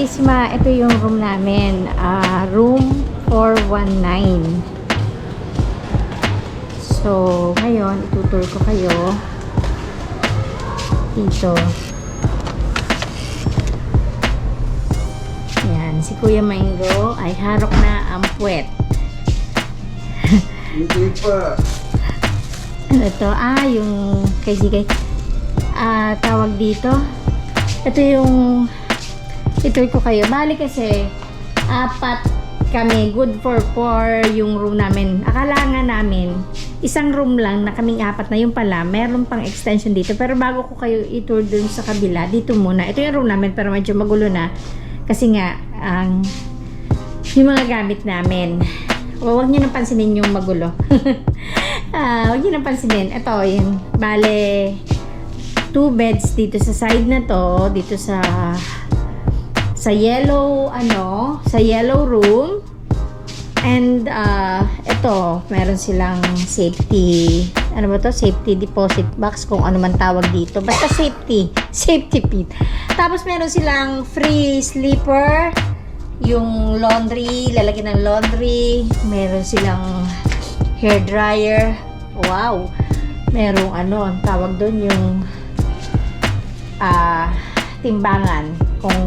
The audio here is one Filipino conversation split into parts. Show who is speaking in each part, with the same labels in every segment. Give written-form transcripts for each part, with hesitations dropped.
Speaker 1: Karisma, ito yung room namin. Room 419. So, ngayon, itutur ko kayo dito. Yan, si Kuya Mango ay harok na ang puwet.
Speaker 2: Hindi pa.
Speaker 1: Ano to? Yung tawag dito. Ito yung itutur ko kayo. Bali kasi, 4 kami, good for 4 yung room namin. Akala nga namin, isang room lang na kaming 4 na, yung pala, meron pang extension dito. Pero bago ko kayo i-tour dun sa kabila, dito muna. Ito yung room namin, pero medyo magulo na. Kasi nga, yung mga gamit namin. Huwag nyo nang pansinin yung magulo. Huwag nyo nang pansinin. Ito, yun. Bale, 2 beds dito sa side na to. Dito sa yellow sa yellow room. And ito meron silang safety safety deposit box, kung ano man tawag dito, basta safety pit. Tapos meron silang free sleeper, yung laundry, lalagyan ng laundry. Meron silang hair dryer. Wow, merong ang tawag doon, yung timbangan kung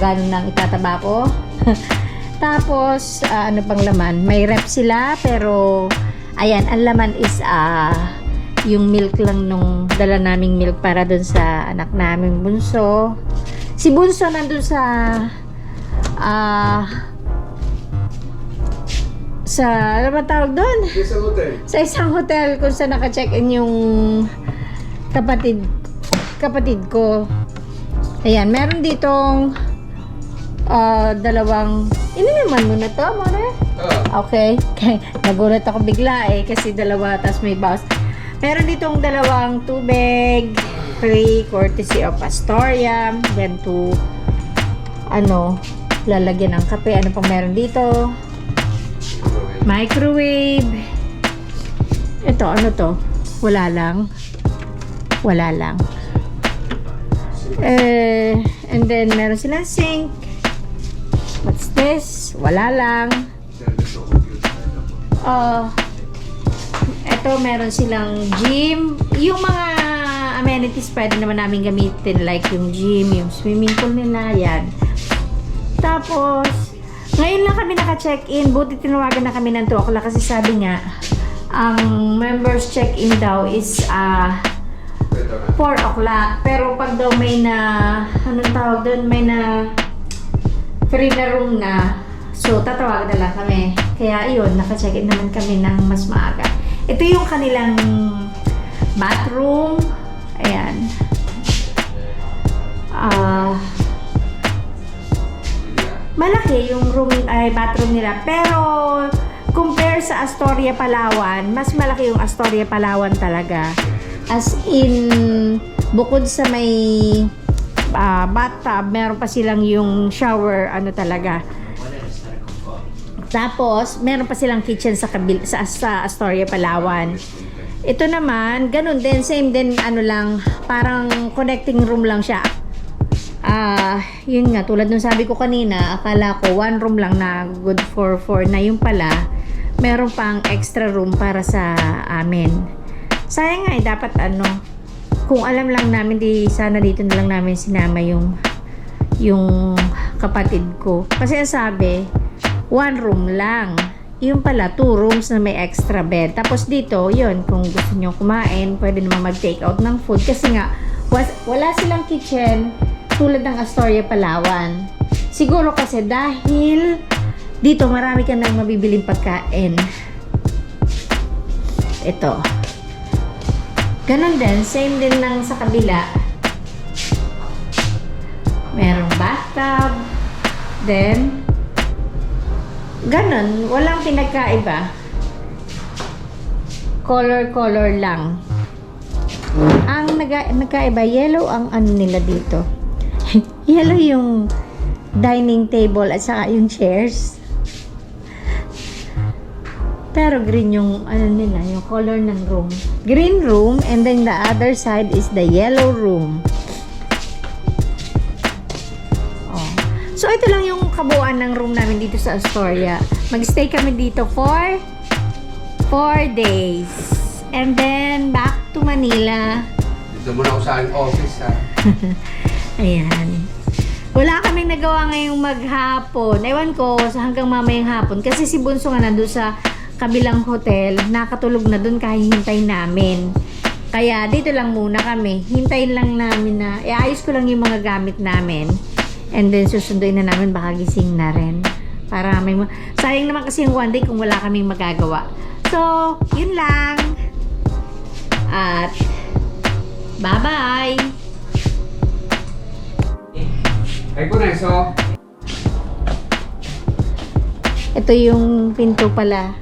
Speaker 1: gano'n nang itataba ko. Tapos, ano pang laman? May rep sila, pero ayan, ang laman is yung milk lang, nung dala naming milk para dun sa anak naming bunso. Si bunso nandun sa ano ba tawag doon?
Speaker 2: Isang hotel.
Speaker 1: Sa isang hotel kung saan naka-check-in yung kapatid ko. Ayan, meron ditong dalawang, ininuman mo na to, Mare? Okay. Nagulat ako bigla kasi dalawa, tas may bawas. Meron ditong dalawang tubig, free, courtesy of Astoria. Then lalagyan ng kape. Ano pang meron dito? Microwave. Ito, ano to? Wala lang. And then meron silang sink. What's this? Wala lang. Ito meron silang gym. Yung mga amenities pwede naman namin gamitin, like yung gym, yung swimming pool nila, yan. Tapos ngayon lang kami naka-check-in. Buti tinawagan na kami ng 2 o'clock kasi sabi nga ang members check-in daw is 4 o'clock. Pero pag daw may may na free na room na, so tatawagan na lang kami. Kaya yun, naka-check-in naman kami ng mas maaga. Ito yung kanilang bathroom. Ayan. Malaki yung bathroom nila. Pero compare sa Astoria, Palawan, mas malaki yung Astoria, Palawan talaga. As in, bukod sa may bathtub, meron pa silang yung shower, talaga. Tapos, meron pa silang kitchen sa Astoria, Palawan. Ito naman, ganun din, same din, lang, parang connecting room lang siya. Yun nga, tulad nung sabi ko kanina, akala ko 1 room lang na good for 4 na, yung pala, meron pang extra room para sa amin. Sayang nga dapat kung alam lang namin, di sana dito na lang namin sinama yung kapatid ko. Kasi sabi, 1 room lang. Yung pala, 2 rooms na may extra bed. Tapos dito, yun, kung gusto nyo kumain, pwede naman mag-take out ng food. Kasi nga, wala silang kitchen tulad ng Astoria, Palawan. Siguro kasi dahil dito marami ka nang mabibiling pagkain. Ito. Ganon din, same din lang sa kabila. Merong bathtub. Then, ganon, walang pinagkaiba. Color lang. Ang nagkaiba, yellow ang nila dito. Yellow yung dining table at saka yung chairs. Pero green yung nila, yung color ng room. Green room, and then the other side is the yellow room. So, ito lang yung kabuuan ng room namin dito sa Astoria. Mag-stay kami dito for 4 days. And then, back to Manila.
Speaker 2: Dito muna ako sa office, ha?
Speaker 1: Ayan. Wala kaming nagawa ngayong maghapon. Ewan ko sa hanggang mamayang hapon. Kasi si Bunso nga nandun sa kabilang hotel. Nakatulog na dun kahit hintay namin. Kaya dito lang muna kami. Hintayin lang namin na iayos ko lang yung mga gamit namin. And then susunduin na namin baka gising na rin. Para may sayang naman kasi yung one day kung wala kaming magagawa. So, yun lang. At bye-bye!
Speaker 2: Ay ko na, so...
Speaker 1: Ito yung pinto pala.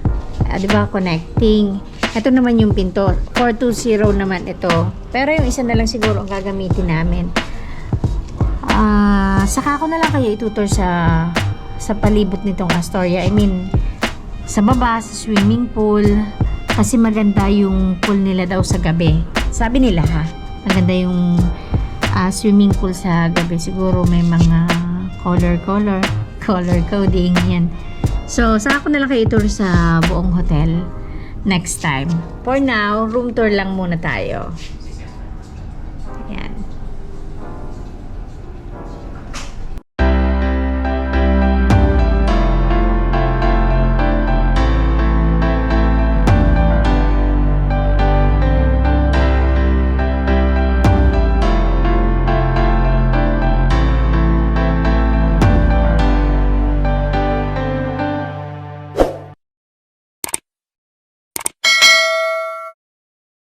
Speaker 1: Di ba? Connecting. Ito naman yung pinto. 420 naman ito. Pero yung isa na lang siguro ang gagamitin namin. Saka ako na lang kayo itutur sa palibot nitong Astoria. I mean, sa baba, sa swimming pool. Kasi maganda yung pool nila daw sa gabi. Sabi nila ha, maganda yung swimming pool sa gabi. Siguro may mga color coding yan. So, saka ko na lang kayo tour sa buong hotel next time. For now, room tour lang muna tayo.